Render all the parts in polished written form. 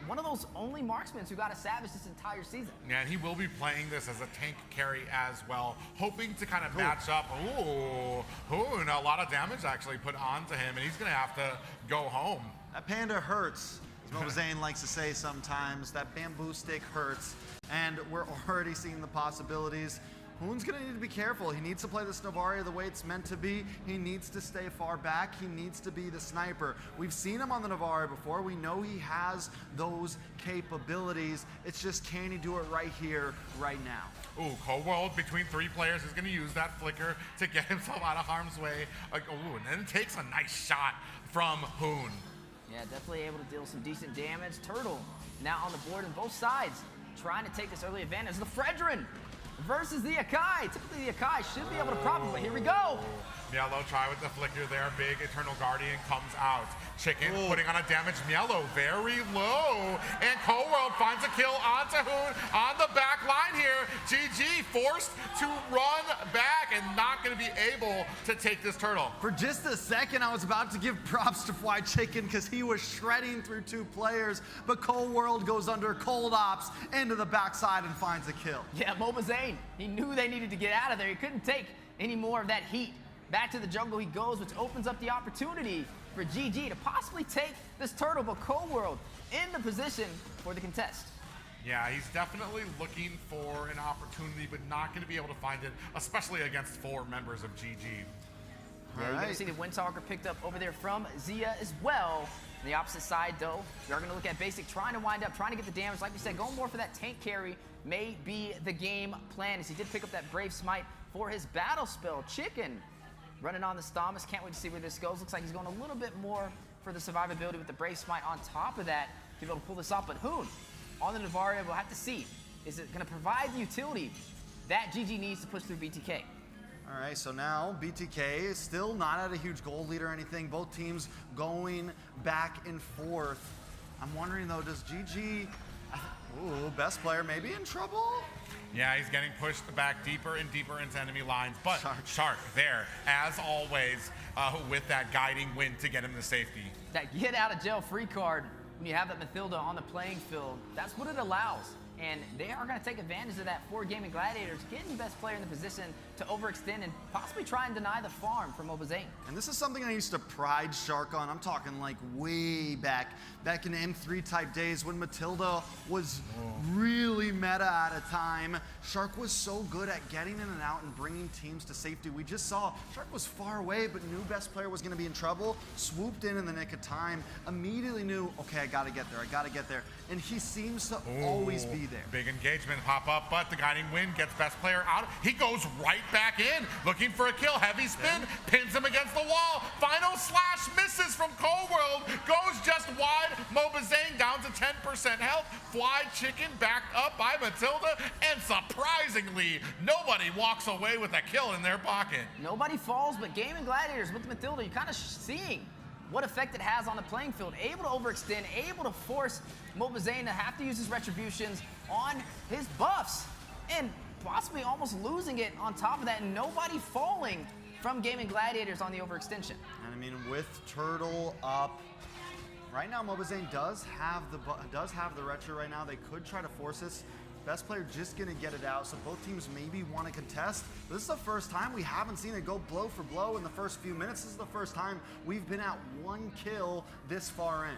one of those only marksmen who got a Savage this entire season. Yeah, and he will be playing this as a tank carry as well, hoping to kind of match up. Ooh, and a lot of damage actually put onto him, and he's going to have to go home. That panda hurts, as MLBB likes to say sometimes. That bamboo stick hurts, and we're already seeing the possibilities. Hoon's going to need to be careful. He needs to play this Novaria the way it's meant to be. He needs to stay far back. He needs to be the sniper. We've seen him on the Novaria before. We know he has those capabilities. It's just, can he do it right here, right now? Ooh, Cold World between 3 players is going to use that flicker to get himself out of harm's way. Ooh, and then takes a nice shot from Hoon. Yeah, definitely able to deal some decent damage. Turtle now on the board on both sides, trying to take this early advantage. The Fredrin versus the Akai. Typically the Akai should be able to profit, but here we go. Mielo try with the flicker there. Big Eternal Guardian comes out. Chicken putting on a damage. Mielo very low. And Cold World finds a kill onto Hoon on the back line here. GG forced to run back and not going to be able to take this turtle. For just a second, I was about to give props to Fly Chicken because he was shredding through 2 players, but Cold World goes under cold ops into the backside and finds a kill. Yeah, MLBB, he knew they needed to get out of there. He couldn't take any more of that heat. Back to the jungle he goes, which opens up the opportunity for GG to possibly take this turtle, but Cold World in the position for the contest. Yeah, he's definitely looking for an opportunity, but not going to be able to find it, especially against 4 members of GG. Yeah, you're going to see the Windtalker picked up over there from Zia as well. On the opposite side, though, we are going to look at Basic trying to wind up, trying to get the damage. Like we said, going more for that tank carry may be the game plan, as he did pick up that Brave Smite for his battle spell. Chicken running on the Stomus. Can't wait to see where this goes. Looks like he's going a little bit more for the survivability with the Brave Smite on top of that to be able to pull this off. But Hoon on the Novaria, we'll have to see. Is it going to provide the utility that GG needs to push through BTK? All right, so now BTK is still not at a huge gold lead or anything. Both teams going back and forth. I'm wondering though, does GG, ooh, best player maybe in trouble? Yeah, he's getting pushed back deeper and deeper into enemy lines, but Shark there, as always, with that guiding wind to get him to safety. That get out of jail free card, when you have that Mathilda on the playing field, that's what it allows. And they are going to take advantage of that for Gaming Gladiators, getting the best player in the position to overextend and possibly try and deny the farm from MLBB. And this is something I used to pride Shark on. I'm talking like way back in M3 type days when Matilda was really meta at a time. Shark was so good at getting in and out and bringing teams to safety. We just saw Shark was far away, but knew best player was going to be in trouble, swooped in the nick of time, immediately knew, okay, I got to get there. And he seems to always be there. Big engagement pop up, but the guiding wind gets best player out. He goes right back in, looking for a kill. Heavy spin, pins him against the wall. Final slash misses from Cold World, goes just wide. MLBB down to 10% health. Fly Chicken backed up by Matilda, and surprisingly, nobody walks away with a kill in their pocket. Nobody falls, but Gaming Gladiators with Matilda, you're kind of seeing what effect it has on the playing field. Able to overextend, able to force MLBB to have to use his retributions on his buffs, and possibly almost losing it on top of that, and nobody falling from Gaming Gladiators on the overextension. And I mean, with Turtle up, right now MLBB does have the retro right now. They could try to force this. Best player just gonna get it out, so both teams maybe want to contest. This is the first time we haven't seen it go blow for blow in the first few minutes. This is the first time we've been at 1 kill this far in.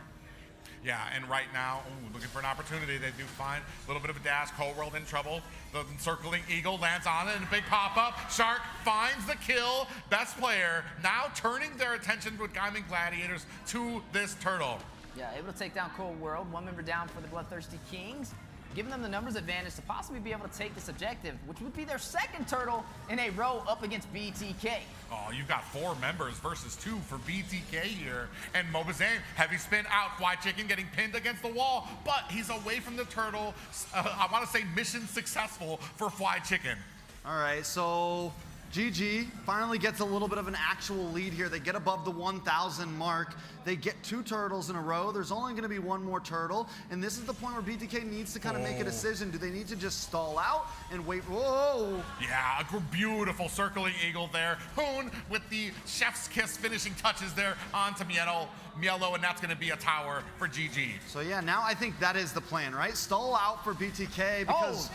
Yeah, and right now, looking for an opportunity. They do find a little bit of a dash. Cold World in trouble. The encircling Eagle lands on it, and a big pop-up. Shark finds the kill. Best player now turning their attention with Gaming Gladiators to this turtle. Yeah, able to take down Cold World. 1 member down for the Bloodthirsty Kings, giving them the numbers advantage to possibly be able to take this objective, which would be their 2nd turtle in a row up against BTK. Oh, you've got 4 members versus 2 for BTK here. And MLBB, heavy spin out. Fly Chicken getting pinned against the wall, but he's away from the turtle. I want to say mission successful for Fly Chicken. All right, so GG finally gets a little bit of an actual lead here. They get above the 1,000 mark. They get 2 turtles in a row. There's only going to be 1 more turtle. And this is the point where BTK needs to kind of make a decision. Do they need to just stall out and wait? Whoa! Yeah, a beautiful circling eagle there. Hoon with the chef's kiss finishing touches there onto Mielo, and that's going to be a tower for GG. So yeah, now I think that is the plan, right? Stall out for BTK because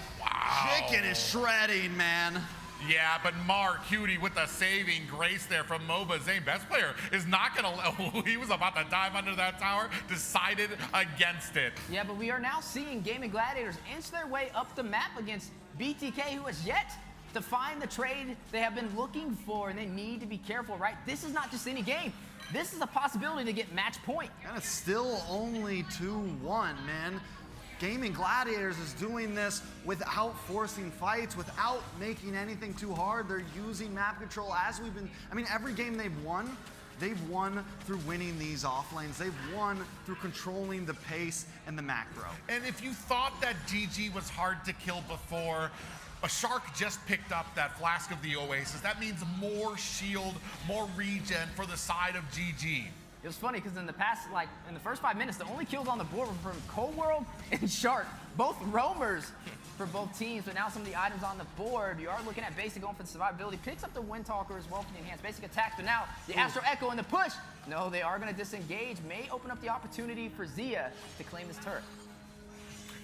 Chicken is shredding, man. Yeah, but Mark Cutie with the saving grace there from MobaZane. Best player is not going to, he was about to dive under that tower, decided against it. Yeah, but we are now seeing Gaming Gladiators inch their way up the map against BTK, who has yet to find the trade they have been looking for, and they need to be careful, right? This is not just any game. This is a possibility to get match point. And it's still only 2-1, man. Gaming Gladiators is doing this without forcing fights, without making anything too hard. They're using map control as we've been, I mean, every game they've won through winning these off lanes. They've won through controlling the pace and the macro. And if you thought that GG was hard to kill before, a Shark just picked up that Flask of the Oasis. That means more shield, more regen for the side of GG. It was funny because in the first 5 minutes, the only kills on the board were from Cold World and Shark, both roamers for both teams. But now some of the items on the board, you are looking at Basic going for the survivability, picks up the Windtalker as well for the enhanced Basic attacks. But now the Astro Echo in the push. No, they are going to disengage. May open up the opportunity for Zia to claim this turret.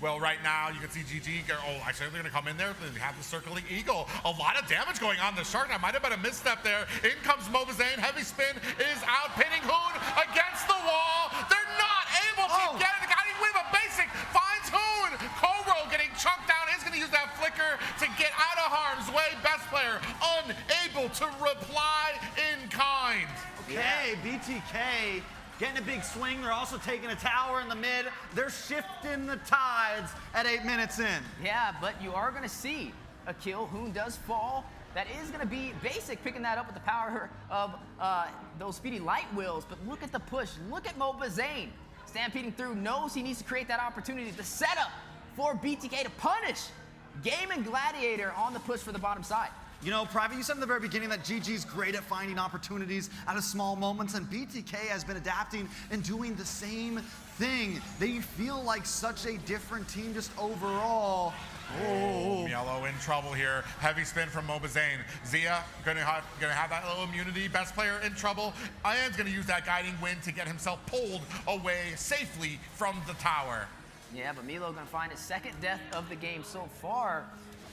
Well, right now, you can see GG, actually they're gonna come in there, they have the circling eagle. A lot of damage going on the Shark. That might have been a misstep there. In comes MobaZane, heavy spin is out, pinning Hoon against the wall. They're not able to get it. The guiding wave of Basic finds Hoon. Cold getting chunked down, is gonna use that flicker to get out of harm's way. Best player unable to reply in kind. Okay, BTK getting a big swing. They're also taking a tower in the mid. They're shifting the tides at 8 minutes in. Yeah, but you are going to see a kill. Hoon does fall. That is going to be Basic picking that up with the power of those speedy light wheels. But look at the push. Look at MobaZane. Stampeding through, knows he needs to create that opportunity to set up for BTK to punish Gaming Gladiator on the push for the bottom side. You know, Private, you said in the very beginning that GG's great at finding opportunities out of small moments, and BTK has been adapting and doing the same thing. They feel like such a different team just overall. Oh, Mielo in trouble here. Heavy spin from MobaZane. Zia gonna have that little immunity. Best player in trouble. Ian's gonna use that guiding wind to get himself pulled away safely from the tower. Yeah, but Mielo gonna find his second death of the game so far.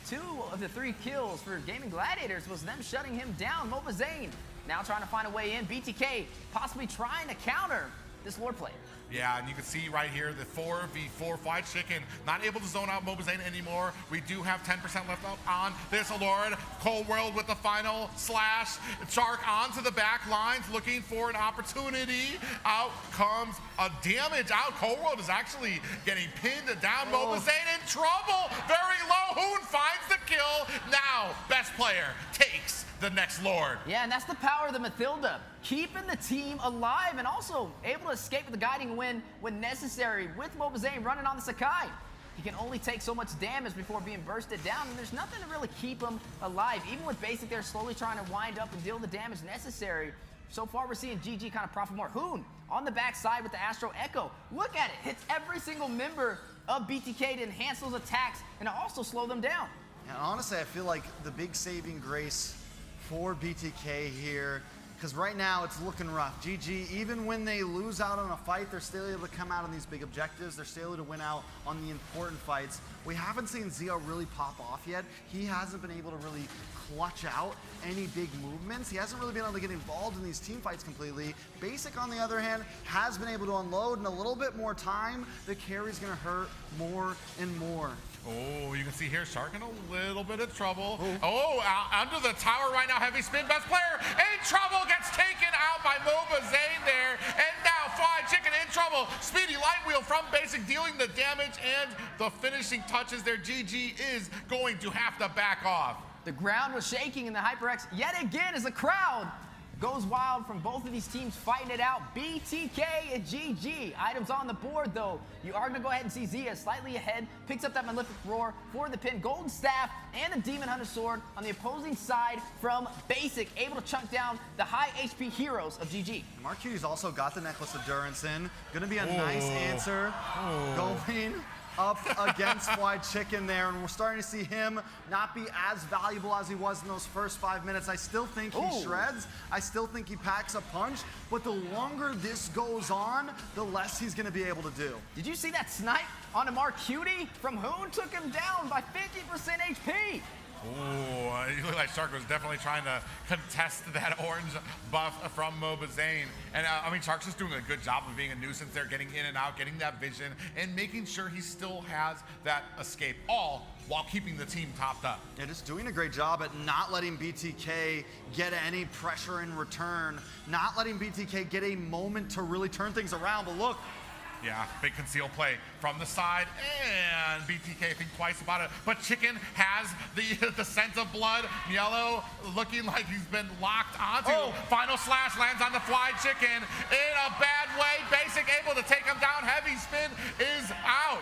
2 of the 3 kills for Gaming Gladiators was them shutting him down. MobaZane now trying to find a way in. BTK possibly trying to counter this Lord player. Yeah, and you can see right here the 4v4 fight. Chicken not able to zone out MobaZane anymore. We do have 10% left up on this Lord. Cold World with the final slash. Shark onto the back lines looking for an opportunity. Out comes a damage out. Cold World is actually getting pinned down. MobaZane in trouble. Very low. Hoon finds the kill. Now, best player takes the next Lord. Yeah, and that's the power of the Mathilda. Keeping the team alive and also able to escape with the guiding wind when necessary with MobaZane running on the Sakai. He can only take so much damage before being bursted down, and there's nothing to really keep him alive. Even with Basic, they're slowly trying to wind up and deal the damage necessary. So far, we're seeing GG kind of profit more. Hoon on the backside with the Astro Echo. Look at it. Hits every single member of BTK to enhance those attacks and also slow them down. And honestly, I feel like the big saving grace for BTK here, because right now it's looking rough. GG, even when they lose out on a fight, they're still able to come out on these big objectives. They're still able to win out on the important fights. We haven't seen Zia really pop off yet. He hasn't been able to really clutch out any big movements. He hasn't really been able to get involved in these team fights completely. Basic, on the other hand, has been able to unload in a little bit more time. The carry's gonna hurt more and more. Oh, you can see here, Shark in a little bit of trouble. Under the tower right now, heavy spin. Best player in trouble, gets taken out by MobaZane there. And now Fly Chicken in trouble. Speedy light wheel from Basic dealing the damage and the finishing touches there. GG is going to have to back off. The ground was shaking in the HyperX yet again as the crowd goes wild from both of these teams fighting it out. BTK and GG. Items on the board, though. You are going to go ahead and see Zia slightly ahead. Picks up that Malefic Roar for the pin. Golden Staff and the Demon Hunter Sword on the opposing side from Basic. Able to chunk down the high HP heroes of GG. Mark Cutie's also got the Necklace of Durance in. Going to be a nice answer. Going up against Fly Chicken there, and we're starting to see him not be as valuable as he was in those first 5 minutes. I still think he shreds. I still think he packs a punch, but the longer this goes on, the less he's going to be able to do. Did you see that snipe on a Mark Cutie from Hoon? Took him down by 50% HP. Oh, it looked like Shark was definitely trying to contest that orange buff from Mobazane. And I mean, Shark's just doing a good job of being a nuisance there, getting in and out, getting that vision, and making sure he still has that escape, all while keeping the team topped up. Yeah, just doing a great job at not letting BTK get any pressure in return, not letting BTK get a moment to really turn things around. But look, yeah, big conceal play from the side, and BTK think twice about it. But Chicken has the scent of blood. Yellow looking like he's been locked onto. Final slash lands on the Fly Chicken in a bad way. Basic able to take him down. Heavy spin is out.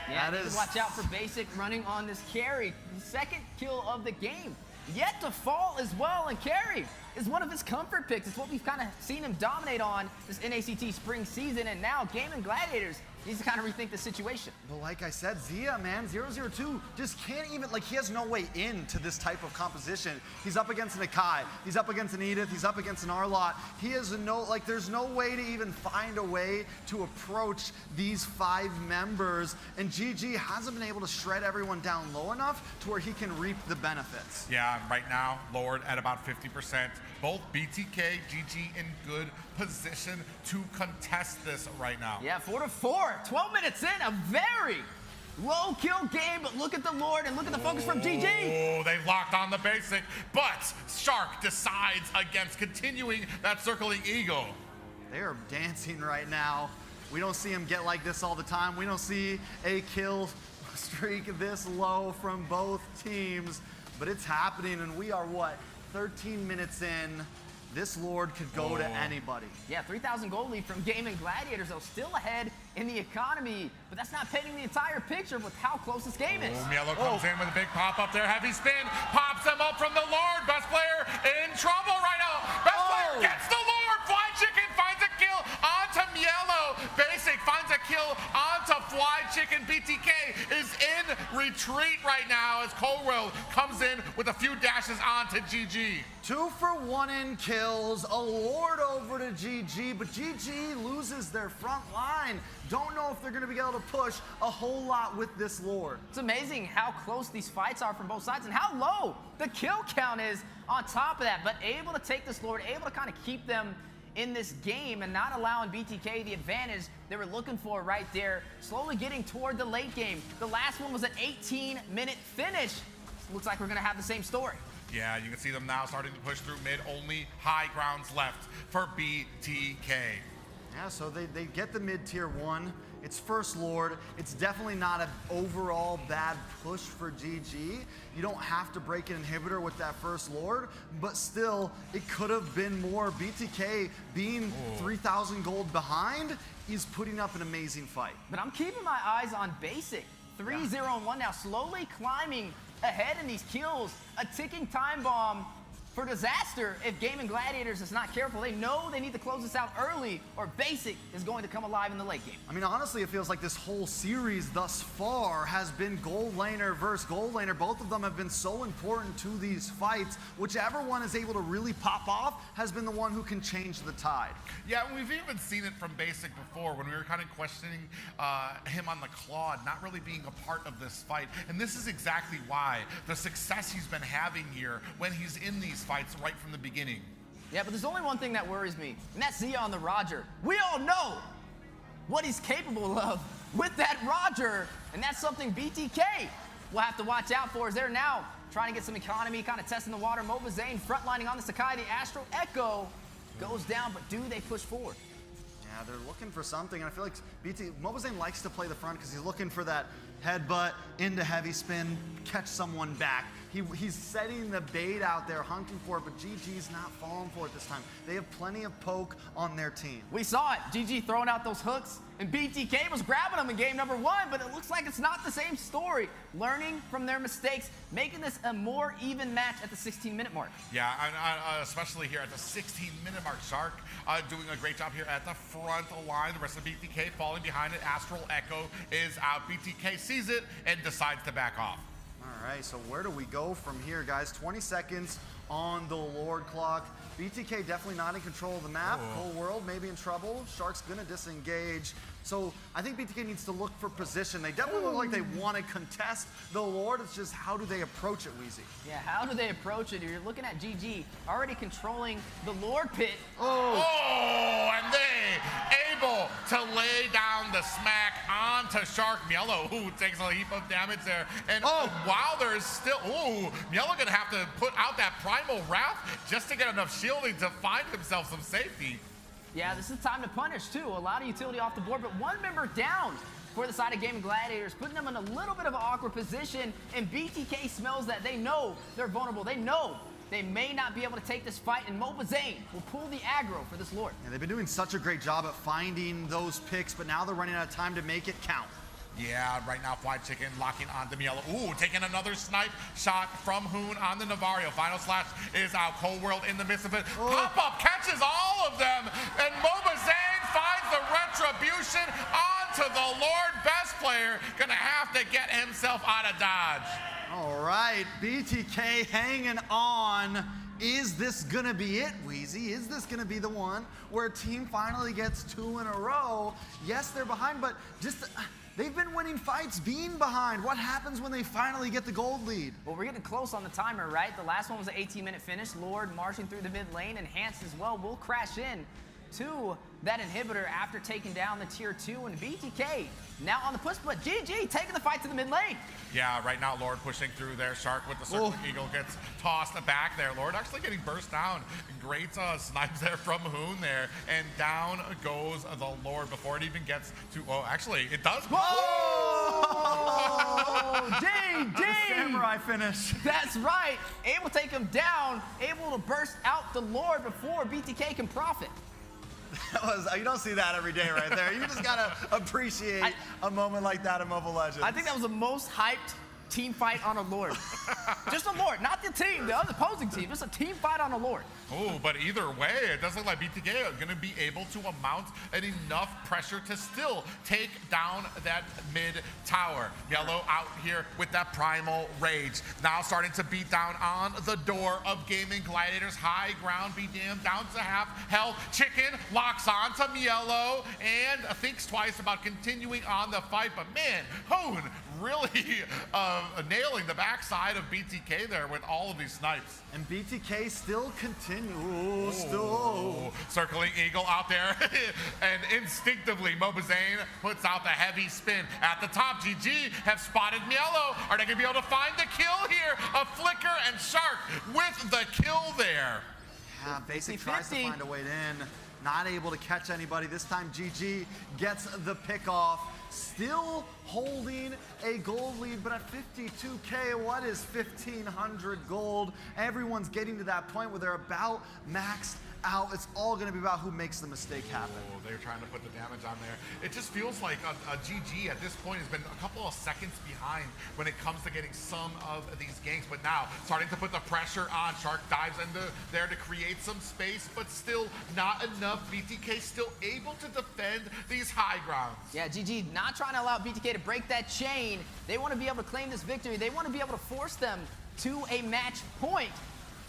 Yeah, watch out for Basic running on this carry. The second kill of the game. Yet to fall as well, and carry is one of his comfort picks. It's what we've kind of seen him dominate on this NACT spring season, and now Gaming Gladiators needs to kind of rethink the situation. But like I said, Zia, man, 002 just can't even, like, he has no way into this type of composition. He's up against an Akai, he's up against an Edith, he's up against an Arlott. He has no, like, there's no way to even find a way to approach these 5 members, and GG hasn't been able to shred everyone down low enough to where he can reap the benefits. Yeah, right now, lowered at about 50%. Both BTK, GG in good position to contest this right now. Yeah, 4-4, 12 minutes in, a very low kill game, but look at the Lord and look at the focus from GG. Oh, they locked on the Basic, but Shark decides against continuing that circling eagle. They are dancing right now. We don't see him get like this all the time. We don't see a kill streak this low from both teams, but it's happening, and we are, what, 13 minutes in. This Lord could go to anybody. Yeah, 3,000 gold lead from Gaming Gladiators, though, still ahead in the economy, but that's not painting the entire picture with how close this game is. Yellow comes in with a big pop up there, heavy spin, pops him up from the Lord. Best player in trouble right now. Best player gets the Lord. Fly Chicken finds a kill onto Yellow. Basic finds a kill onto Fly Chicken. BTK is in retreat right now as Colwell comes in with a few dashes onto GG. 2 for 1 in kills, a Lord over to GG, but GG loses their front line. Don't know if they're going to be able to push a whole lot with this Lord. It's amazing how close these fights are from both sides and how low the kill count is on top of that, but able to take this Lord, able to kind of keep them in this game and not allowing BTK the advantage they were looking for right there, slowly getting toward the late game. The last one was an 18-minute finish. Looks like we're going to have the same story. Yeah, you can see them now starting to push through mid. Only high grounds left for BTK. Yeah, so they get the mid-tier 1. It's first Lord. It's definitely not an overall bad push for GG. You don't have to break an inhibitor with that first Lord, but still, it could have been more. BTK being 3,000 gold behind is putting up an amazing fight. But I'm keeping my eyes on Basic. 3-0-1 now, slowly climbing ahead in these kills. A ticking time bomb for disaster if Gaming Gladiators is not careful. They know they need to close this out early or Basic is going to come alive in the late game. I mean, honestly, it feels like this whole series thus far has been gold laner versus gold laner. Both of them have been so important to these fights. Whichever one is able to really pop off has been the one who can change the tide. Yeah, we've even seen it from Basic before when we were kind of questioning him on the Claude, not really being a part of this fight. And this is exactly why the success he's been having here when he's in these fights right from the beginning. Yeah, but there's only one thing that worries me, and that's Zia on the Roger. We all know what he's capable of with that Roger, and that's something BTK will have to watch out for as they're now trying to get some economy, kind of testing the water. Mobazane frontlining on the Sakai. The Astral Echo goes down, but do they push forward? Yeah, they're looking for something. I feel like Mobazane likes to play the front because he's looking for that headbutt into heavy spin, catch someone back. He's setting the bait out there, hunting for it, but GG's not falling for it this time. They have plenty of poke on their team. We saw it. GG throwing out those hooks, and BTK was grabbing them in game number 1, but it looks like it's not the same story. Learning from their mistakes, making this a more even match at the 16-minute mark. Yeah, and especially here at the 16-minute mark. Shark doing a great job here at the front line. The rest of BTK falling behind it. Astral Echo is out. BTK sees it and decides to back off. All right, so where do we go from here, guys? 20 seconds on the Lord clock. BTK definitely not in control of the map. Whole world maybe in trouble. Shark's gonna disengage. So I think BTK needs to look for position. They definitely look like they want to contest the Lord. It's just how do they approach it, Wheezy? Yeah, how do they approach it? You're looking at GG already controlling the Lord pit. Oh, and they able to lay down the smack onto Shark. Mielo, who takes a heap of damage there. And while there's still, Mielo gonna have to put out that Primal Wrath just to get enough shielding to find himself some safety. Yeah, this is time to punish too. A lot of utility off the board, but one member down for the side of Gaming Gladiators, putting them in a little bit of an awkward position, and BTK smells that. They know they're vulnerable. They know they may not be able to take this fight, and Mobazane will pull the aggro for this Lord. Yeah, they've been doing such a great job at finding those picks, but now they're running out of time to make it count. Yeah, right now Fly Chicken locking onto Mielo. Ooh, taking another snipe shot from Hoon on the Navario. Final slash is out. Cold World in the midst of it. Pop-up catches all of them, and Mobazane finds the retribution onto the Lord best player. Gonna have to get himself out of dodge. All right, BTK hanging on. Is this gonna be it, Wheezy? Is this gonna be the one where a team finally gets 2 in a row? Yes, they're behind, but just they've been winning fights being behind. What happens when they finally get the gold lead? Well, we're getting close on the timer, right? The last one was an 18-minute finish. Lord marching through the mid lane, enhanced as well. Will crash in to that inhibitor after taking down the tier 2, and BTK now on the push, but GG taking the fight to the mid lane. Yeah, right now Lord pushing through there. Shark with the circle eagle gets tossed back there. Lord actually getting burst down. Great snipes there from Hoon there, and down goes the Lord before it even gets to, actually it does. GG! Samurai finish. That's right. Able to take him down, able to burst out the Lord before BTK can profit. You don't see that every day right there. You just gotta appreciate a moment like that in Mobile Legends. I think that was the most hyped team fight on a Lord. Just a Lord, not the team, the other opposing team. Just a team fight on a Lord. Oh, but either way, it does look like BTK are going to be able to mount enough pressure to still take down that mid tower. Mielo out here with that Primal Rage. Now starting to beat down on the door of Gaming Gladiators. High ground, be damned, down to half health. Chicken locks on to Mielo and thinks twice about continuing on the fight. But man, Hoon really nailing the backside of BTK there with all of these snipes. And BTK still continues. Circling Eagle out there. And instinctively, Mobazane puts out the heavy spin. At the top, GG have spotted Mielo. Are they going to be able to find the kill here? A flicker and Shark with the kill there. Yeah, Basic tries to find a way in. Not able to catch anybody. This time, GG gets the pick off. Still holding a gold lead, but at 52K, what is 1,500 gold? Everyone's getting to that point where they're about maxed out. It's all going to be about who makes the mistake happen. Oh, they're trying to put the damage on there. It just feels like a GG at this point has been a couple of seconds behind when it comes to getting some of these ganks, but now starting to put the pressure on. Shark dives into there to create some space, but still not enough. BTK still able to defend these high grounds. Yeah, GG not trying to allow BTK to break that chain. They want to be able to claim this victory. They want to be able to force them to a match point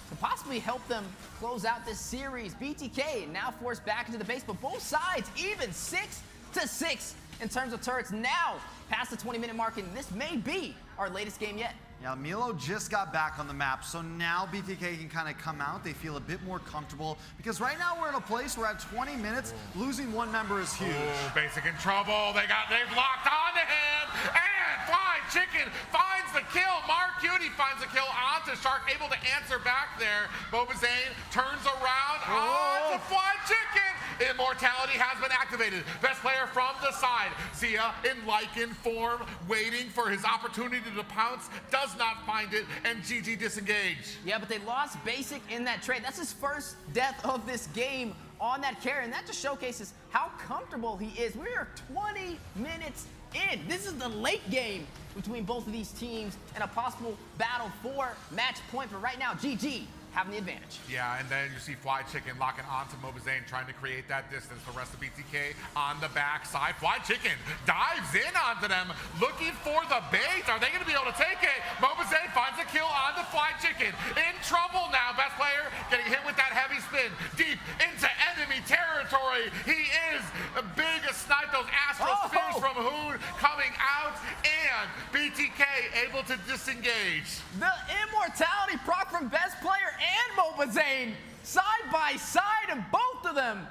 to possibly help them close out this series. BTK now forced back into the base, but both sides even 6-6 in terms of turrets. Now past the 20-minute mark, and this may be our latest game yet. Yeah, Mielo just got back on the map, so now BTK can kind of come out. They feel a bit more comfortable, because right now we're in a place where at 20 minutes, losing one member is huge. Oh, Basic in trouble. They've locked on to him, and Fly Chicken finds the kill. Mark Cutie finds the kill onto Shark, able to answer back there. Mobazane turns around onto Fly Chicken, Immortality has been activated. Best player from the side. Zia in Lycan form, waiting for his opportunity to pounce, does not find it, and GG disengage. Yeah, but they lost Basic in that trade. That's his first death of this game on that carry, and that just showcases how comfortable he is. We are 20 minutes in. This is the late game between both of these teams and a possible battle for match point, but right now, GG having the advantage. Yeah, and then you see Fly Chicken locking onto MLBB, trying to create that distance. The rest of BTK on the backside. Fly Chicken dives in onto them, looking for the bait. Are they going to be able to take it? MLBB finds a kill on the Fly Chicken. In trouble now. Best player getting hit with that heavy spin. Deep into enemy territory. He is a big snipe. Those astral spheres from Hoon coming out, and BTK able to disengage. The immortality proc from Best Player and MLBB side by side, and both of them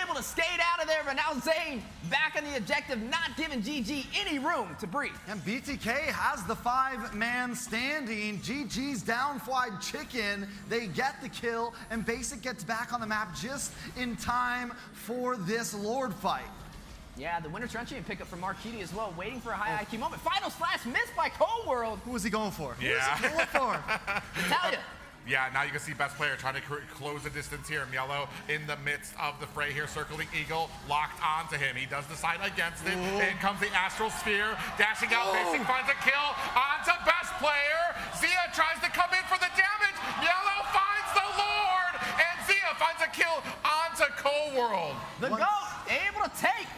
able to skate out of there, but now Zane back on the objective, not giving GG any room to breathe. And BTK has the 5-man standing. GG's down Fly Chicken. They get the kill, and Basic gets back on the map just in time for this Lord fight. Yeah, the Winter Truncheon pickup from Marquiti as well, waiting for a high IQ moment. Final slash missed by Cold World. Who was he going for? Yeah. Who was he going for? Natalia. Yeah, now you can see Best Player trying to close the distance here. Yellow in the midst of the fray here, circling Eagle, locked onto him. He does decide against it. In comes the Astral Sphere, dashing out, Basic finds a kill onto Best Player. Zia tries to come in for the damage. Yellow finds the Lord, and Zia finds a kill onto Cold World. The GOAT able to take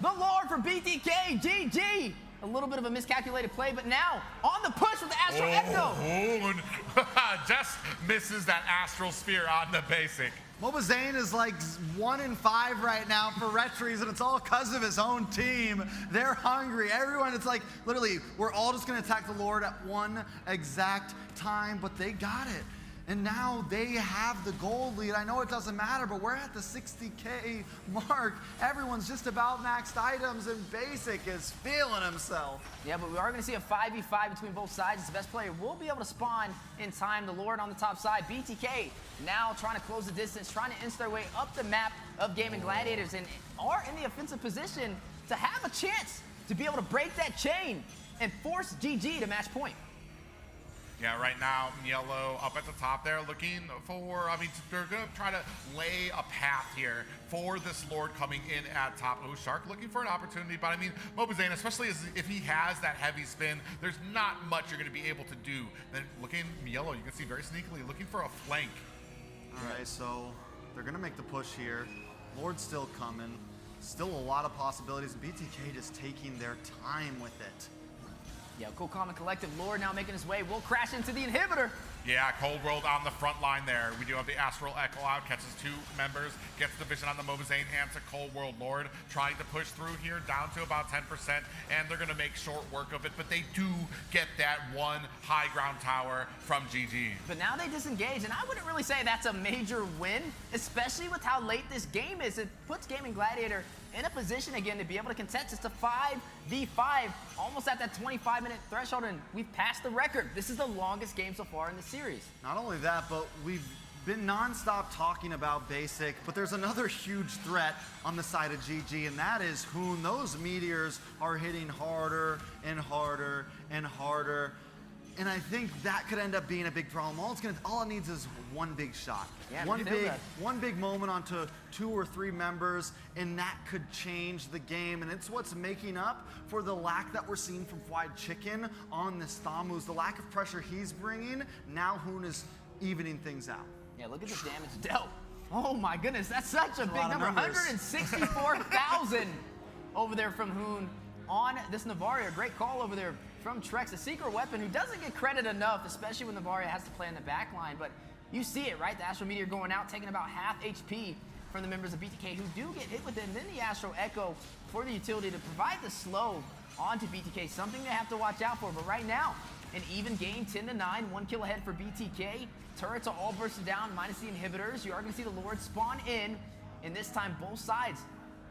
the Lord for BTK. GG. A little bit of a miscalculated play, but now on the push with the Astral Echo. Just misses that Astral Sphere on the Basic. MLBB is like 1 in 5 right now for retries, and it's all because of his own team. They're hungry. Everyone, it's like literally, we're all just going to attack the Lord at one exact time, but they got it. And now they have the gold lead. I know it doesn't matter, but we're at the 60K mark. Everyone's just about maxed items, and Basic is feeling himself. Yeah, but we are going to see a 5v5 between both sides. The Best Player will be able to spawn in time. The Lord on the top side. BTK now trying to close the distance, trying to inch their way up the map of Gaming Gladiators, and are in the offensive position to have a chance to be able to break that chain and force GG to match point. Yeah, right now, Yellow up at the top there looking for, they're going to try to lay a path here for this Lord coming in at top. Oh, Shark looking for an opportunity, but MLBB, especially if he has that heavy spin, there's not much you're going to be able to do. Then looking, Yellow, you can see very sneakily looking for a flank. All right, so they're going to make the push here. Lord's still coming. Still a lot of possibilities. BTK just taking their time with it. Yeah, Cool, Calm, and Collective. Lord now making his way. Will crash into the inhibitor. Yeah, Cold World on the front line there. We do have the Astral Echo out, catches 2 members, gets the vision on the MLBB and to Cold World. Lord trying to push through here down to about 10%, and they're going to make short work of it, but they do get that 1 high ground tower from GG. But now they disengage, and I wouldn't really say that's a major win, especially with how late this game is. It puts Gaming Gladiator in a position again to be able to contest. It's a 5v5, almost at that 25-minute threshold, and we've passed the record. This is the longest game so far in the series. Not only that, but we've been nonstop talking about Basic, but there's another huge threat on the side of GG, and that is Hoon. Those meteors are hitting harder and harder and harder. And I think that could end up being a big problem. All it needs is one big shot. Yeah, one big moment onto 2 or 3 members, and that could change the game. And it's what's making up for the lack that we're seeing from Fly Chicken on this Thamus. The lack of pressure he's bringing, now Hoon is evening things out. Yeah, look at the damage dealt. Oh my goodness, that's such a big number. 164,000 over there from Hoon on this Navaria. Great call over there from Trex, a secret weapon who doesn't get credit enough, especially when Navaria has to play in the back line. But you see it, right? The Astral Meteor going out, taking about half HP from the members of BTK who do get hit with it. And then the Astral Echo for the utility to provide the slow onto BTK, something they have to watch out for. But right now, an even game, 10-9, 1 kill ahead for BTK. Turrets are all bursted down, minus the inhibitors. You are going to see the Lord spawn in, and this time both sides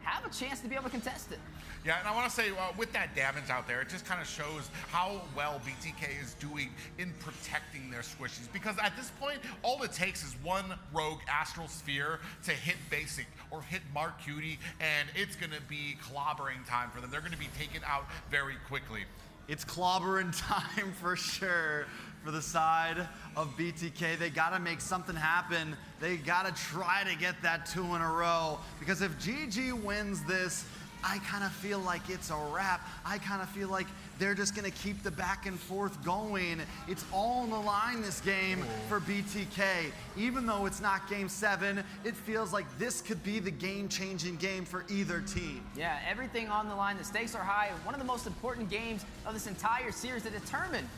have a chance to be able to contest it. Yeah, and I want to say, with that damage out there, it just kind of shows how well BTK is doing in protecting their squishies. Because at this point, all it takes is one rogue Astral Sphere to hit Basic or hit Mark Cutie, and it's going to be clobbering time for them. They're going to be taken out very quickly. It's clobbering time for sure for the side of BTK. They got to make something happen. They got to try to get that 2 in a row. Because if GG wins this, I kind of feel like it's a wrap. I kind of feel like they're just going to keep the back and forth going. It's all on the line this game for BTK. Even though it's not game 7, it feels like this could be the game-changing game for either team. Yeah, everything on the line. The stakes are high. One of the most important games of this entire series to determine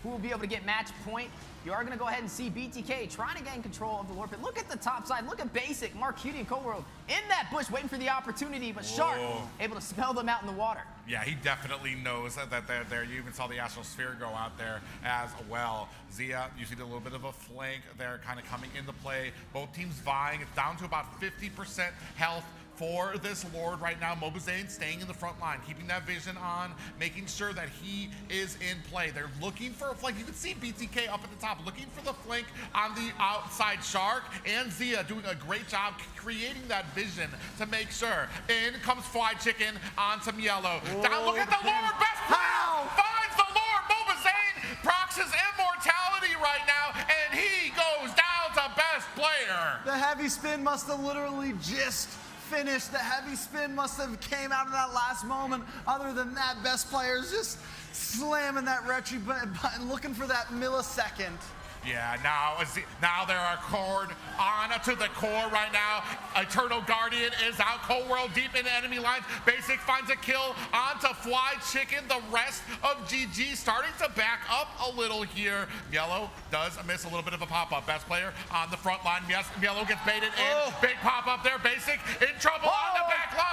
who will be able to get match point. You are going to go ahead and see BTK trying to gain control of the Lord Pit. Look at the top side. Look at Basic, Mark Cutie, and Cold World in that bush waiting for the opportunity, but Shark able to smell them out in the water. Yeah, he definitely knows that they're there. You even saw the Astral Sphere go out there as well. Zia, you see a little bit of a flank there kind of coming into play. Both teams vying. It's down to about 50% health for this Lord right now. Mobazane staying in the front line, keeping that vision on, making sure that he is in play. They're looking for a flank. You can see BTK up at the top, looking for the flank on the outside. Shark and Zia doing a great job creating that vision to make sure. In comes Fried Chicken on some yellow. Down, look at the Lord, best player, finds the Lord. Mobazane procs his immortality right now, and he goes down to best player. The heavy spin must have literally just finished. The heavy spin must have came out of that last moment. Other than that, best players just slamming that retry button, looking for that millisecond. Yeah, now there are cord on to the core right now. Eternal Guardian is out. Cold World deep into enemy lines. Basic finds a kill onto Fly Chicken. The rest of GG starting to back up a little here. Yellow does miss a little bit of a pop-up. Best player on the front line. Yes, Yellow gets baited in. Big pop-up there. Basic in trouble on the back line.